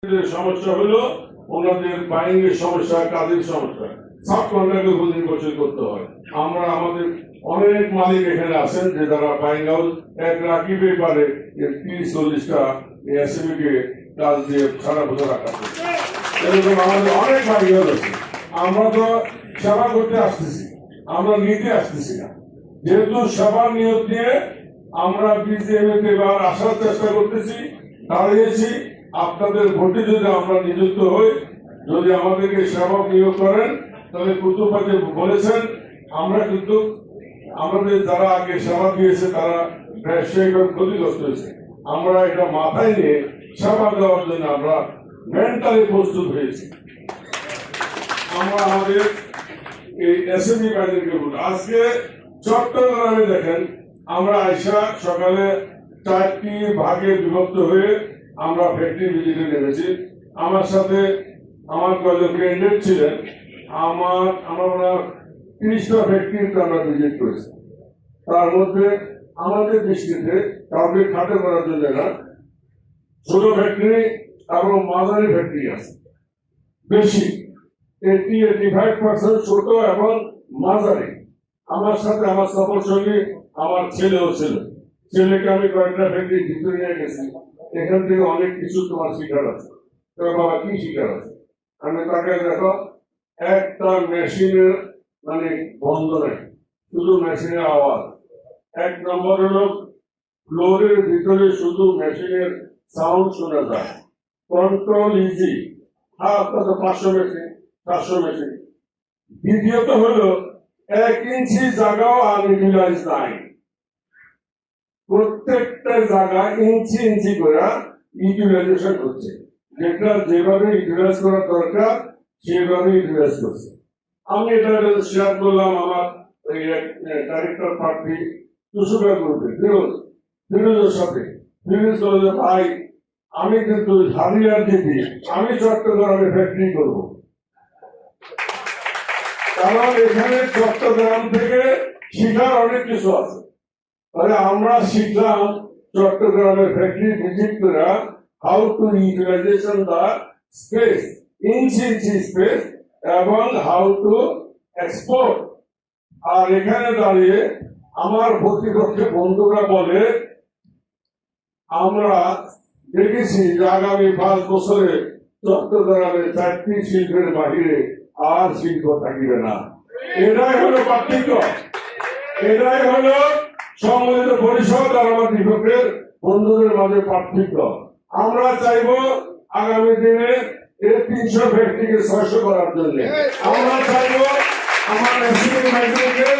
সমস্যা হলো ওনাদের বাইরের সমস্যা, কাজের সমস্যা, সাব কন্ট্রাক্টর প্রতিনির্ভরশীল করতে হয়। আমরা আমাদের অনেক মালিক এখানে আছেন যে তারা বাইং হাউস এক রাখি পারে 30-40টা এসএমই কে কাজ দিয়ে সারা বছর রাখা। এরকম আমাদের অনেক বাইং হাউস আছে। আমরা তো সেবা করতে আসতেছি, আমরা নিতে আসতেছি না। যেহেতু সেবার নিয়োগ দিয়ে আমরা বিজিএমএতে এবার আসার চেষ্টা করতেছি, দাঁড়িয়েছি। আপনাদের ভোটে যদি আমরা নিযুক্ত হই, যদি আমাদেরকে সেবক নিয়োগ করেন, তাহলে কুতুবকে বলেছেন আমরা কিন্তু আমাদের যারা আগে সেবা দিয়েছে তারা ব্যবসায়িকভাবে ক্ষতিগ্রস্ত হয়েছে। আমরা এটা মাথায় নিয়ে সেবা দেওয়ার জন্য আমরা মেন্টালি প্রস্তুত হয়েছি। আমরা আমাদের এই এসএমই বাইদেরকে বলি, আজকে চট্টগ্রামে দেখেন আমরা আইসা সকালে 4টি ভাগে বিভক্ত হয়ে আমরা ফ্যাক্টরি ভিজিটে নেমেছি। আমার সাথে আমার কয়েকজন ক্যান্ডিডেট ছিলেন। আমরা 30টা ফ্যাক্টরিতে আমরা ভিজিট করেছি। তার মধ্যে আমাদের দৃষ্টিতে কাউকে খাটে করার জন্য না, ছোট ফ্যাক্টরি এবং মাঝারি ফ্যাক্টরি আছে বেশি, 85% ছোট এবং মাঝারি। আমার সাথে আমার সফর সঙ্গী আমার ছেলেও ছিল। ছেলেকে আমি কয়েকটা ফ্যাক্টরি ভিতরে নিয়ে গেছি, এখান থেকে অনেক কিছু তোমার শিকার আছে। বাবা কি শিকার আছে? আমি তাকে দেখো একটা মেশিনের মানে বন্ধ নেই, শুধু মেশিনের আওয়াজ। 1 নম্বর হলো ফ্লোরের ভিতরে শুধু মেশিনের সাউন্ড শোনা যায়। কন্ট্রোল ইজি, আপনার 500 মেশিন 400 মেশিন। দ্বিতীয়ত হলো 1 ইঞ্চি জায়গাও আনইউটিলাইজ নাই, প্রত্যেকটা জায়গা ইঞ্চি ইঞ্চি করে ইউটিলাইজেশন হচ্ছে। যেটা যেভাবে ইউটিলাইজ করা দরকার সেভাবে ইউটিলাইজ করছে। আমি এটা শেয়ার করলাম আমার ডাইরেক্টর প্রার্থী তুষুকা গ্রুপে ফিরোজের সাথে। ফিরোজ বলল ভাই আমি কিন্তু হারিয়ার দিদি, আমি চট্টগ্রামে ফ্যাক্টরি করবো, কারণ এখানে চট্টগ্রাম থেকে শিখার অনেক কিছু আছে। তাহলে আমরা শিখলাম চট্টগ্রামের ফ্যাক্টরি ভিজিট করে how to utilisation the space, inch space, এবং হাউ টু এক্সপোর্ট। আর এখানে দাঁড়িয়ে আমার প্রতিপক্ষে বন্ধুরা বলে আমরা দেখেছি যে আগামী 5 বছরে চট্টগ্রামের 4টি শিল্পের বাহিরে আর শিল্প থাকিবে না। এটাই হলো পার্থক্য, এটাই হলো সম্মিলিত পরিষদ আর আমার বিপক্ষের বন্ধুদের মাঝে পার্থক্য। আমরা চাইব আগামী দিনে এই 300 ফ্যাক্টরিকে 600 করার জন্য। আমরা চাইব আমার এসএমইকে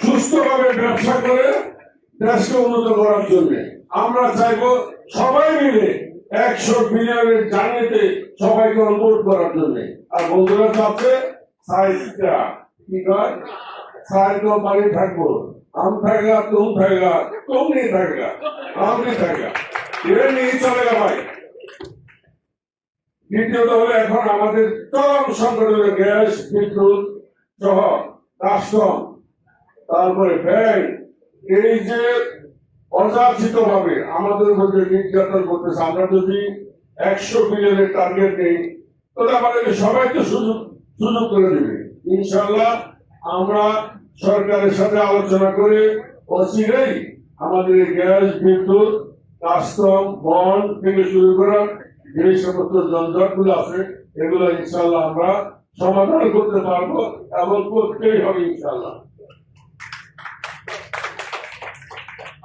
সুস্থভাবে ব্যবসা করে দেশকে উন্নত করার জন্য। আমরা চাইব সবাই মিলে 100 বিলিয়নের জার্নিতে সবাইকে অনবোর্ড করার জন্য। আর বন্ধুরা চাচ্ছে সাইজটা কি কয়, সাইজ বাড়ি থাকবো, हम থাকগা, तुम থাকগা, तुम नहीं থাকগা, हम नहीं থাকগা, এটা নিয়ে চলেগা ভাই। দ্বিতীয়ত হলো এখন আমাদের চরম সংকট হলো গ্যাস, বিদ্যুৎ সহ কাস্টম, তারপরে ব্যাংক। এই যে অযাচিত ভাবে আমাদের মধ্যে নির্যাতন করতেছে। আমরা যদি 100 বিলিয়নের টার্গেট নেই তাহলে আমাদেরকে সবাইকে সুযোগ করে দেবে ইনশাল্লাহ। আমরা সরকারের সাথে আলোচনা করে অচিরেই আমাদের গ্যাস, বিদ্যুৎ, কাস্টম, বন্ড থেকে শুরু করা যে সমস্ত যন্ত্রগুলো আছে এগুলো ইনশাল্লাহ আমরা সমাধান করতে পারবো এবং করতেই হবে ইনশাল্লাহ।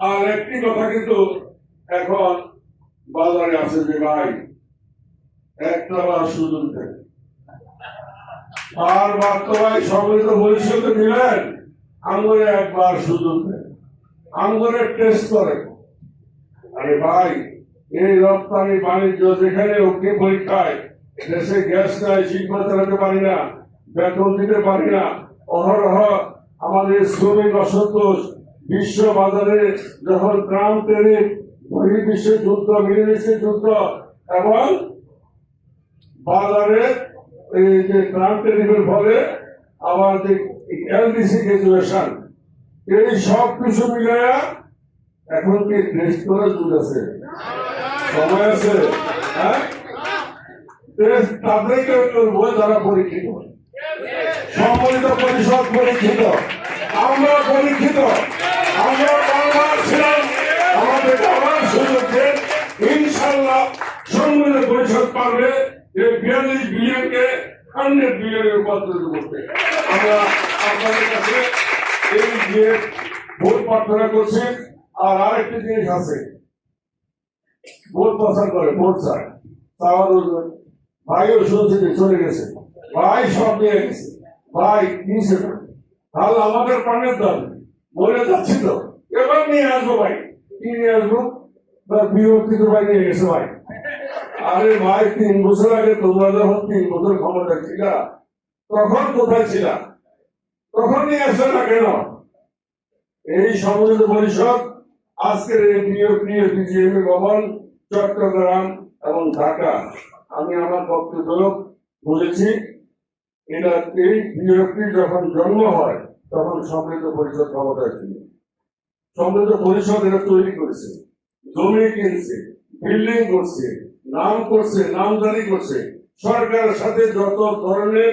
আর একটি কথা কিন্তু এখন বাজারে আছে যে ভাই একটা বার সুযোগ দেয়, বারবার তো ভাই সম্মিলিত পরিষদে দিলেন, আঙ্গুরে একবার সুযোগ দেন, আঙ্গুরে টেস্ট করেন। আরে ভাই এই রপ্তানি বাণিজ্য যেখানে অগ্নি পরীক্ষায় দেশে গ্যাস নাই, শিল্প চালাতে পারি না, বেতন দিতে পারি না, অহরহ আমাদের শ্রমিক অসন্তোষ, বিশ্ব বাজারে যখন ট্রাম্প ট্যারিফ, বহির্বিশ্বের যুদ্ধ, মিডল যুদ্ধ এবং বাজারে এই যে ট্রাম্প ট্যারিফের ফলে আমার যে এলডিসি গ্রাজুয়েশন, এই সব কিছু মিলাইয়া এখন কি টেস্ট করার যুগ আছে, সময় আছে। হ্যাঁ তাদেরকে করবো যারা পরীক্ষিত। সম্মিলিত পরিষদ পরীক্ষিত, আমরা পরীক্ষিত, আমরা বারবার ছিলাম, আমাদের আবার সুযোগ দেন। ইনশাল্লাহ সম্মিলিত পরিষদ পারবে এই 42 বিলিয়নকে 100 বিলিয়নে রূপান্তরিত করতে। আমরা আপনাদের কাছে এই যে ভোট প্রার্থনা করছি। আর আরেকটি জিনিস আছে, ভোট প্রচার করে, ভোট চায়, ভাইও শুনছে যে চলে গেছে, ভাই সব নিয়ে গেছে, ভাই নিয়েছে না, তাহলে আমাদের প্রাণের দাম মরে যাচ্ছি তো, এবার নিয়ে আসবো ভাই, কি নিয়ে আসবো, বিভক্তিত ভাই নিয়ে গেছে ভাই। আরে ভাই 3 বছর আগে তোমরা যখন 3 বছর ক্ষমতা ছিল, তখন কোথায় ছিল, তখন নিয়ে আসবে না কেন? এই সম্মিলিত পরিষদ আজকের এই প্রিয় প্রিয় বিজেপি ভবন চট্টগ্রাম এবং ঢাকা, আমি আমার বক্তব্য বলেছি, এটা এই বিএনপি যখন জন্ম হয় তখন সম্মিলিত পরিষদ ক্ষমতায় ছিল। সম্মিলিত পরিষদ এটা তৈরি করেছে, জমি কিনছে, বিল্ডিং করছে, নাম করছে, নামজারি করছে, সরকারের সাথে যত ধরনের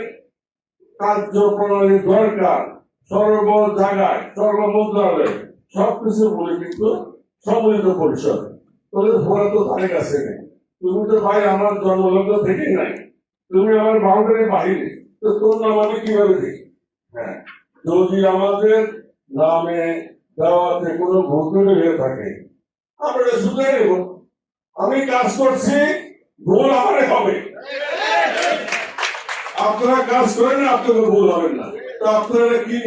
কার্যপ্রণালী দরকার সর্ব জায়গায়, সর্ব মন্ত্রণালয় সবকিছু বলে কিন্তু সম্মিলিত পরিষদ। তোদের ঘোরা তো ধারে কাছে নেই, তুমি তো ভাই আমার জন্মলগ্ন থেকেই নাই, তুমি আমার বাউন্ডারি বাহিরে, তো তোর নাম আমি কিভাবে দিই? হ্যাঁ, যদি আমাদের নামে দেওয়াতে কোনো ভুল হয়ে থাকে আমরা শুধরে নেব। আমি কাজ করছি, ভুল আমারে হবে, আপনারা কাজ করেন না, আপনাদের ভুল হবেন না। তো আপনারা কি